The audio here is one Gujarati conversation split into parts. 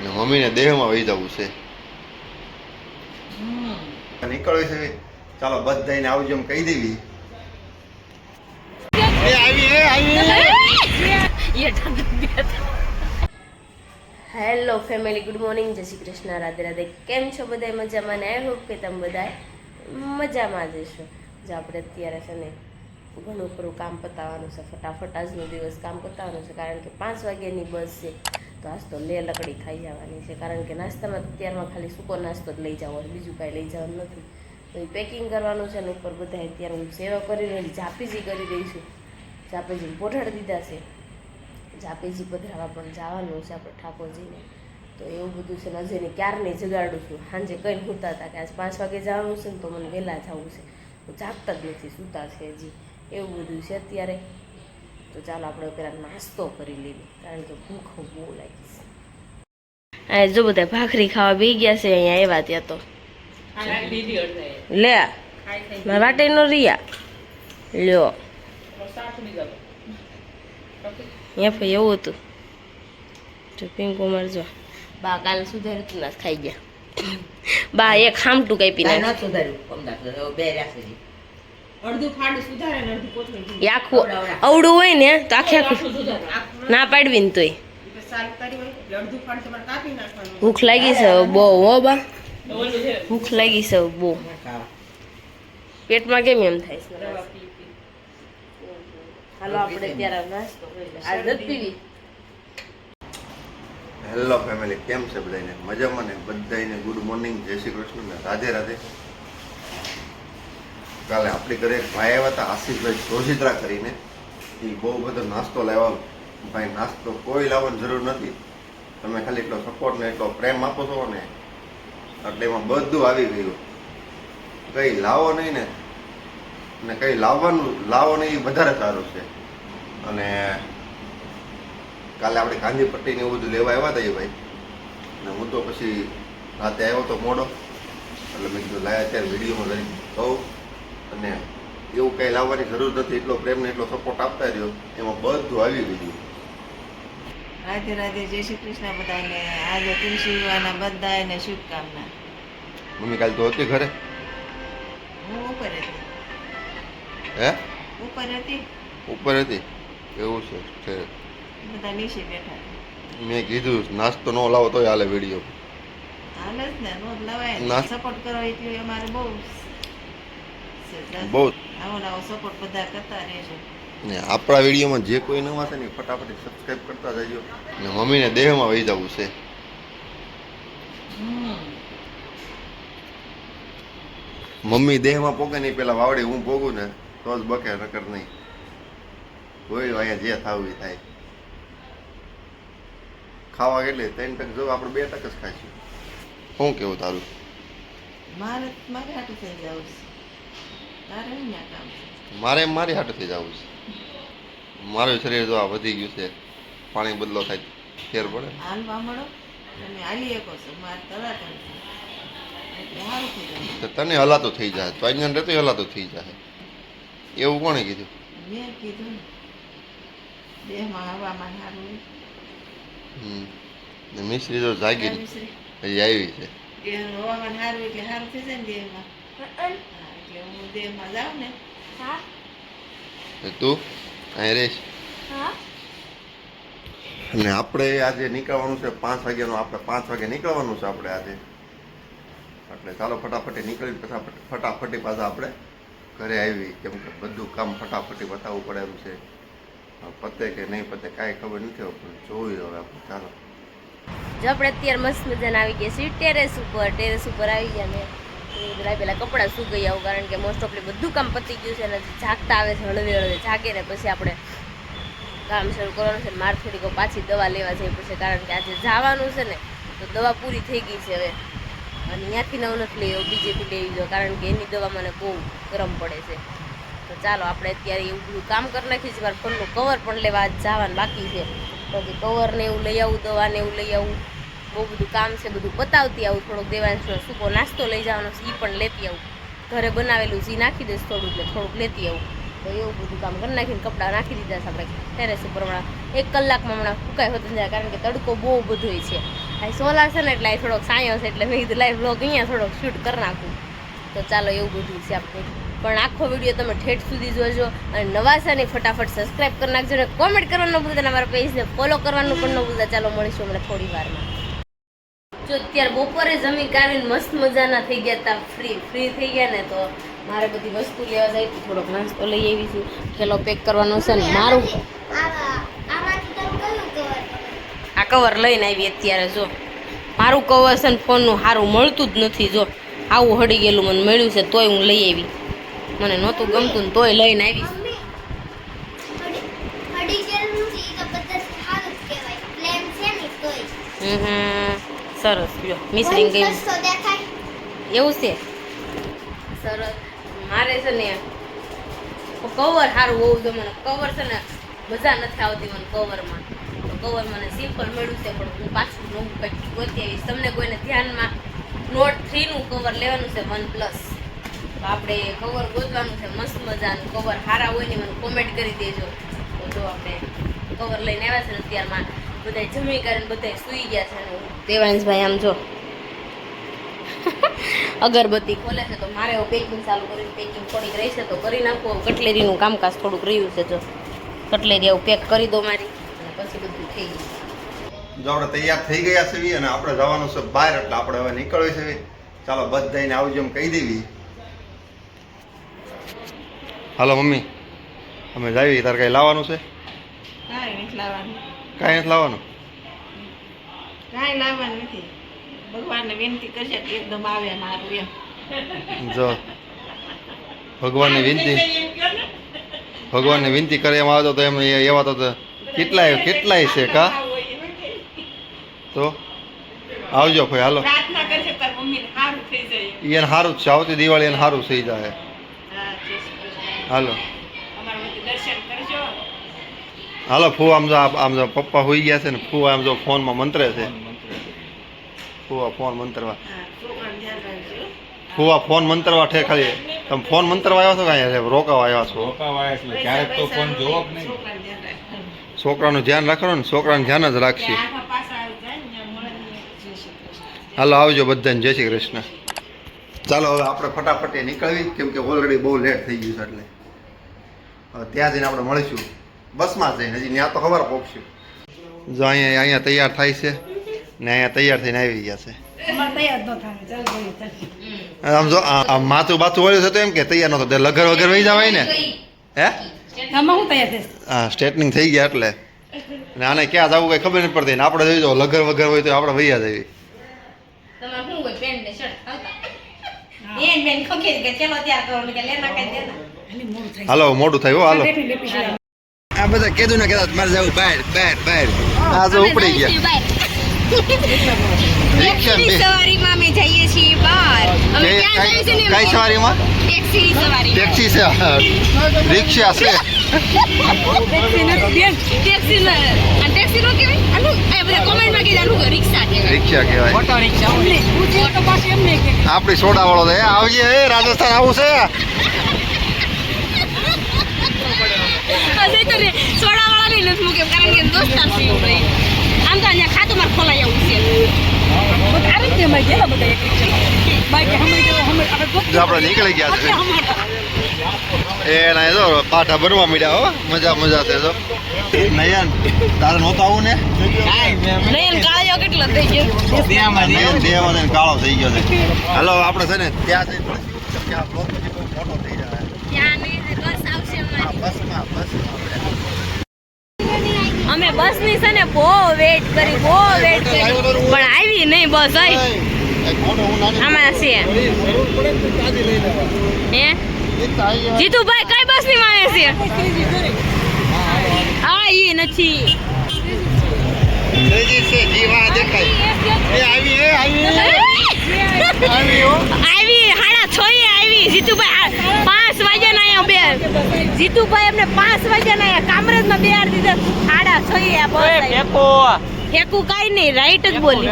ને મમ્મીને દેહમાં વહી જવું છે. નીકળવી છે. ચાલો બધાને આવજો એમ કહી દેવી. હેલો ફેમિલી, ગુડ મોર્નિંગ, જય શ્રી કૃષ્ણ, રાધે રાધે. કેમ છો બધા? મજામાં ને? આઈ હોપ કે તમે બધા મજામાં જ હશો. જો આપણે અત્યારે છે ને ઘણું ખરું કામ પતાવવાનું છે, ફટાફટ આજનો દિવસ કામ પતાવવાનું છે, કારણ કે 5 વાગ્યાની બસ છે. તો આજ તો લે લકડી ખાઈ જવાની છે, કારણ કે નાસ્તામાં અત્યારમાં ખાલી સૂકો નાસ્તો જ લઈ જવાનો, બીજું કાંઈ લઈ જવાનું નથી. તો એ પેકિંગ કરવાનું છે ને ઉપર બધા. અત્યારે હું સેવા કરી રહી, જાપીજી કરી દઈશું. જાપીજી પોઢાડી દીધા છે. જાપેજી પધરાવા પણ જવાનું છે આપણે ઠાકોરજીને. તો એવું બધું છે ને હજે ક્યારની જગાડું છું. સાંજે કંઈ સૂતા હતા કે આજ 5 વાગે જવાનું છે ને, તો મને વહેલા જવું છે. હું જાગતા જ નથી, સૂતા છે હજી, એવું બધું છે અત્યારે. તો ચાલો આપણે પહેલાં નાસ્તો કરી લઈએ, કારણ કે ભૂખ બહુ લાગી છે. આ જો બધા ભાખરી ખાવા બેસી ગયા છે. અહીંયા આવ્યા ત્યાં તો લે મારા વાટે નો રિયા લ્યો. ભાઈ એવું હતું. જો પિંકો મારજો બા કાલે સુધાર્યું તું ના ખાઈ ગયા. બા એક ખામટું કાપી નાખ્યું. આખું અવડું હોય ને તો આખે આખું ના પાડવી ને તોય. ભૂખ લાગી છે બહુ. હો બા ભૂખ લાગી છે બહુ. પેટમાં કેમ એમ થાય છે? હાલો આપણે ત્યારે નાસ્તો કરી. આ દૂધ પીવી. હેલો ફેમિલી, કેમ છે બધાને? મજામાં ને? બધાને ગુડ મોર્નિંગ, જય શ્રી કૃષ્ણ ને રાધે રાધે. કાલે આપણી ઘરે એક ભાઈ આવ્યા હતા, આશીષભાઈ જોશીત્રા કરીને. એ બહુ બધો નાસ્તો લાવ્યા. ભાઈ નાસ્તો કોઈ લાવવાની જરૂર નથી, તમે ખાલી એટલો સપોર્ટ ને એટલો પ્રેમ આપો છો ને, એટલે એમાં બધું આવી ગયું. કંઈ લાવો નહીં ને કંઈ લાવો નહીં, એ વધારે સારું છે. અને કાલે આપણે ગાંધી ને એવું બધું લેવા આવ્યા હતા એ ભાઈ. ને હું તો પછી રાતે આવ્યો તો મોડો, એટલે મેં કીધું લાયા ત્યારે વિડીયોમાં લઈ કહું. અને એવું કંઈ લાવવાની જરૂર નથી, એટલો પ્રેમ ને એટલો સપોર્ટ આપતા રહ્યો, એમાં બધું આવી ગયું. રાધે રાધે, જય શ્રી કૃષ્ણ બધાને. આજે તુલસી વિવાહના બધાને શુભકામના. મમ્મી કાલે તો હતી ઘરે? હું ઉપર હતી. હે? ઉપર હતી. ઉપર હતી? એવું છે. બધા નીચે બેઠા. મેં કીધું નાસ્તો ન લાવો તોય હાલે વિડીયો. હાલે જ ને, નો લવાય. સપોર્ટ કરો એટલું અમારે બહુ આવો નવો સપોર્ટ બધા કરતા રહેજો. ને આપણા વિડીયોમાં જે કોઈ નવા છે ને ફટાફટ સબસ્ક્રાઇબ કરતા જજો. ને મમ્મીને દેહમાં વહી જવું છે. મમ્મી દેહમાં પોગે નહીં, પેલા વાવડી હું પોગું ને તો જ બકે, નકર નહીં. હોય અહીંયા જે થવું એ થાય. ખાવા કેટલી 3% જો આપણે 2% જ ખાઈશું. શું કેવું તારું? મારે હાટું થઈ જવું છે. તારે શું કામ છે? મારે મારી હાટું થઈ જવું છે. મારું શરીર જો આ વધી ગયું છે, પાણી બદલો થાય ફેર પડે. હાલવા મળો તમે હાલી શકો છો. મારે તરત એટલે સારું થઈ જાય. તને હલાતું થઈ જાય તો અહીંયા રહેતો હલાતું થઈ જાય. એવું કોણે કીધું? મેં કીધું દેહમાં હવામાન સારું હોય. મિશ્રી તો જાગી હજી આવી છે. દેહનું હવામાન સારું એટલે સારું થઈ જાય ને દેહમાં. એટલે હું દેહમાં જાઉં ને. તું અહીં રહીશ. અને આપણે આજે નીકળવાનું છે 5 વાગ્યાનું. આપણે 5 વાગે નીકળવાનું છે આપણે આજે. એટલે ચાલો ફટાફટી નીકળી ફટાફટી પાછા આપણે ઘરે આવી. કેમ કે બધું કામ ફટાફટી બતાવવું પડે એમ છે. પતે કે નહીં પતે કાંઈ ખબર નથી, પણ જોઈ હવે આપણે. ચાલો જો આપણે અત્યારે મસ્ત મજાના આવી ગયા છીએ ટેરેસ ઉપર. ટેરેસ ઉપર આવી ગયા ને બધા પેલા કપડાં સુકાઈ આવું, કારણ કે મોસ્ટ ઓફલી બધું કામ પતી ગયું છે. અને જાગતા આવે છે, હળવે જાગે ને પછી આપણે કામ શરૂ કરવાનું છે. મારે થોડીક પાછી દવા લેવા જઈ પડશે, કારણ કે આજે જવાનું છે ને તો દવા પૂરી થઈ ગઈ છે હવે. અને ત્યાંથી નવ નથી લેવો, બીજેથી લેવી જો, કારણ કે એની દવા મને બહુ ગરમ પડે છે. તો ચાલો આપણે અત્યારે એવું બધું કામ કરી નાખ્યું છે. મારે ફોનનું કવર પણ લેવા જવાનું બાકી છે, તો કે કવર ને એવું લઈ આવું, દવા ને એવું લઈ આવું. બહુ બધું કામ છે, બધું પતાવતી આવું. થોડોક દેવાંશનો સૂકો નાસ્તો લઈ જવાનો છે, એ પણ લેતી આવું. ઘરે બનાવેલું જે નાખી દઈશ થોડુંક, એટલે થોડુંક લેતી આવું. તો એવું બધું કામ કરી નાખીને કપડાં નાખી દીધા છે આપણે ટેરેસ ઉપર. હમણાં 1 કલાકમાં હમણાં ફૂંકાઈ હોતું જાય, કારણ કે તડકો બહુ બધો છે. આ સોલાર છે ને એટલે આ થોડોક સાયો છે એટલે મેં કીધું લાઈવ બ્લોગ અહીંયા થોડોક શૂટ કરી નાખું. તો ચાલો એવું બધું છે આપણે. પણ આખો વિડીયો તમે ઠેઠ સુધી જોજો અને નવા છે ને ફટાફટ સબસ્ક્રાઈબ કરી નાખજો અને કોમેન્ટ કરવાનું ન ભૂલતા અને અમારા પેજને ફોલો કરવાનું પણ ન ભૂલતા. ચાલો મળીશું હમણાં થોડી વારમાં. જો અત્યારે બપોરે જમી કાઢીને મસ્ત મજાના થઈ ગયા હતા, ફ્રી થઈ ગયા ને તો મારે બધી વસ્તુ લેવા જાય તો થોડોક નાસ્તો લઈ આવી છું. થેલો પેક કરવાનો છે ને મારું આ કવર લઈને આવી અત્યારે. જો મારું કવર છે ને ફોનનું સારું મળતું જ નથી. જો આવું હળી ગયેલું મને મળ્યું છે તોય હું લઈ આવી. મને નહોતું ગમતું ને તોય લઈને આવી. સરસ જો મિસરી ગઈ એવું છે. સરસ મારે છે ને કવર સારું હોવું જોઈએ. મને કવર છે ને મજા નથી આવતી મને કવરમાં. તો કવર મને સિમ્પલ મળ્યું છે પણ હું પાછું નવું કંઈક ગોતી આવીશ. તમને કોઈને ધ્યાનમાં નોટ 3 નું કવર લેવાનું છે OnePlus. તો આપણે કવર ગોતવાનું છે મસ્ત મજાનું. કવર સારા હોય ને મને કોમેન્ટ કરી દેજો. તો જો આપણે કવર લઈને આવ્યા છે ને અત્યારમાં બધા જમી કરીને બધા સૂઈ ગયા છે. અને દેવાંશભાઈ આમ જો અગરબત્તી ખોલે છે તો મારે પેકિંગ ચાલુ કરીને પેકિંગ થોડીક રહી છે તો કરી નાખું. કટલેરીનું કામકાજ થોડુંક રહ્યું છે. જો કટલેરી આવું પેક કરી દો મારી અને પછી બધું થઈ ગયું. જો આપણે તૈયાર થઈ ગયા છીએ અને આપણે જવાનું છે બહાર એટલે આપણે હવે નીકળવી છે. ચાલો બધાને આવજો એમ કહી દેવી. હાલો મમ્મી અમે જાવી. તારે કઈ લાવવાનું છે? કાંઈ નથી લાવવાનું. કાંઈ નથી લાવવાનું? કાંઈ લાવવાનું નથી. ભગવાનને વિનંતી કરશે કે એકદમ આવે મારું એમ. જો ભગવાનની વિનંતી કરે એમ આવતો તો એમ એવા તો કેટલાય છે કા. તો આવજો ભાઈ. હાલો પ્રાર્થના કરશે તાર મમ્મીને સારું થઈ જાય. એને સારું જ છે. આવતી દિવાળી એને સારું થઈ જાય. હા, જય શ્રી કૃષ્ણ. હાલો અમારા વતી દર્શન કરજો. હાલો ફૂ આમ જો પપ્પા હોઈ ગયા છે ને ફૂ આમ જો ફોનમાં મંત્રે છે. ફૂવા ફોન મંત્રવા. હા, છોકરાને ધ્યાન રાખજો. ફૂવા ફોન મંત્રવા ઠે ખાલી. તમે ફોન મંત્રવા આવ્યા છો કાંઈ રોકાવા આવ્યા છો? ક્યારેક તો ફોન જોવો કે નહીં. છોકરાને ધ્યાન રાખજો. છોકરાનું ધ્યાન રાખવાનું ને છોકરાનું ધ્યાન જ રાખશે. આખા પાછા આવી જાય ને મળે ને. જય શ્રી કૃષ્ણ. હાલો આવજો બધાને. જય શ્રી કૃષ્ણ. ચાલો હવે આપણે ફટાફટ નીકળવી કેમ કે ઓલરેડી બહુ લેટ થઈ ગયું છે એટલે હવે ત્યાં જઈને આપણે મળીશું બસમાં જઈને. હજી ત્યાં તો ખબર પહોંચશું. જો અહીંયા તૈયાર થાય છે ને અહીંયા તૈયાર થઈને આવી ગયા છે. આમ જો આમ માથું બાથું વળ્યું છે તો એમ કે તૈયાર નતો લગર વગર વહી જવાય ને. હે હા સ્ટ્રેટનિંગ થઈ ગયા એટલે. અને આને ક્યાં જવું કઈ ખબર નથી પડતી ને આપણે જોઈ જો લગર વગર હોય તો આપણે વૈયા જવી. તમારે શું કોઈ પેન્ટ ને શર્ટ આવતા હાલો મોડું થયું હો. હાલો આ બધા કીધું ને કહેતા મારે જવું બહાર બહાર બહાર. આ જો ઉપડી ગયા. સવારીમાં અમે જઈએ છીએ બહાર. અમે ક્યાં જઈએ છીએ ને કઈ સવારીમાં? ટેક્સી સવારી. ટેક્સી છે રિક્ષા છે. ટેક્સી નો કહેવાય આનું એ બધા કોમેન્ટમાં કીધું આનું રિક્ષા કહેવાય. રિક્ષા કહેવાય. ઓટો પાસે એમ નહીં કે આપણી સોડા વાળો છે આવજે. રાજસ્થાન આવું છે. અજય તો સોડા વાળા નહીં નથી મૂકે કારણ કે દોસ્તાર છે એવું ભાઈ. આમ તો અહીંયા ખાતું મારે ખોલાઈ આવું છે. જો આપણે નીકળી ગયા છે. એના જો પાઠા ભરવા મળ્યા હો. મજા છે. જો નયન તારે નહોતું આવું ને? નયન કાળિયો કેટલો થઈ ગયો. નયન દેવાનો કાળો થઈ ગયો છે. હાલો આપણે છે ને ત્યાં જઈને ત્યાં બ્લોક પછી બહુ મોટો થઈ જાય. ત્યાં નહીં બસ આવશે અમારી. બસમાં અમે બસ ની છે ને બહુ વેટ કરી પણ આવી નહીં બસ. આમાં છે હે જીતુભાઈ કઈ બસ ની માં છે? આ ઈ નથી આવી 6:30 આવી. જીતુભાઈ 5 વાગ્યા ના આયા. બે જીતુભાઈ એમને 5 વાગ્યા ના આયા. કામરેજમાં બેહાર દીધા 6:30 બસ. હેકુ કાઈ નહીં રાઈટ જ બોલી.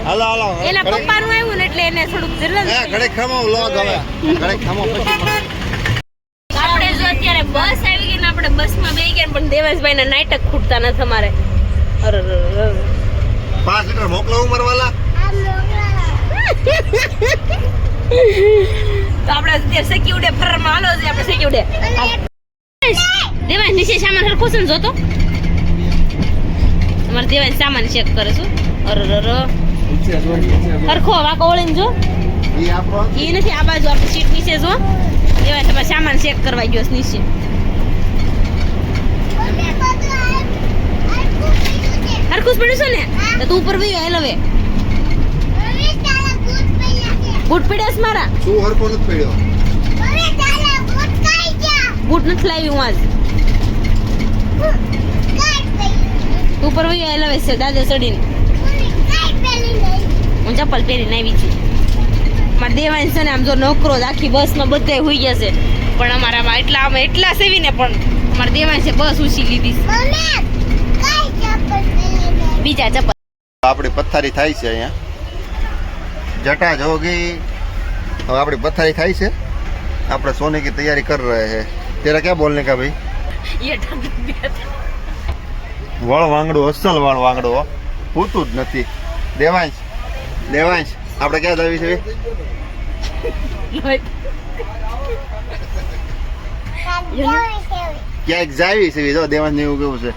હાલો એના પપ્પાનું આવ્યું ને એટલે એને થોડુંક જલન. ઘડે ખમો લોગ હવે ઘડે ખમો પછી આપણે જો અત્યારે બસ આવી ગઈ ને આપણે બસમાં બેહી ગયા પણ દેવાંશભાઈ ના નાટક ખૂટતા નથી અમારે. 5 લીટર મોકલાવું મારવાલા. તો આપણે અત્યારે સેકી ઉડે ફરરમાં હાલો છે આપણે સેકી ઉડે દેવાય નીચે સામાન હરખો છે ને જોતો તમારે દેવાય સામાન ચેક કરે છું હરખો વાકો ઓળીને જો ઈ આપણો એ નથી આ બાજુ આપણે સીટ નીચે જો દેવાય તમારે સામાન ચેક કરવા ગયો છે નીચે હરખું જ પડ્યું છે ને તો તું ઉપર વહી હેલ હવે બૂટ પડ્યા છે મારા શું હરકો નથી પડ્યો. બૂટ નથી લાવી હું આજ તું ઉપર વહી હેલ હવે છે દાદા ચડીને હું ચપ્પલ પહેરીને આવી છું મારા દેવાન છે ને આમ જો નોકરો જ આખી બસમાં બધાય હોઈ ગયા છે પણ અમારામાં એટલા સેવીને પણ અમારા દેવાન છે બસ ઉછી લીધી છે. બીજા ચપ્પલ આપણી પથારી થાય છે અહીંયા જટા જોગી. હવે આપણી પથારી થાય છે. આપણે સોने की तैयारी कर रहे हैं. तेरा क्या बोलने का भाई? ये વળ વાંગડું અસલ વળ વાંગડું હો. પૂતું જ નથી. દેવાંશ આપણે ક્યાં જાવી છે? ક્યાંક જાવી છે જો દેવાંશ ને એવું કેવું છે.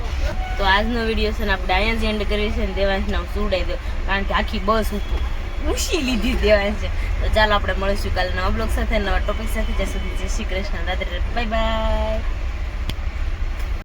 તો આજનો વિડીયો છે ને આપણે અહીંયા જ એન્ડ કરીએ છીએ ને દેવાંશ નામ સુવડાવી દો કારણ કે આખી બસ ઉછી લીધી દેવાંશ છે. તો ચાલો આપણે મળીશું કાલે નવા બ્લોગ સાથે નવા ટોપિક સાથે જ્યાં સુધી જય શ્રી કૃષ્ણ રાધે બાય બાય.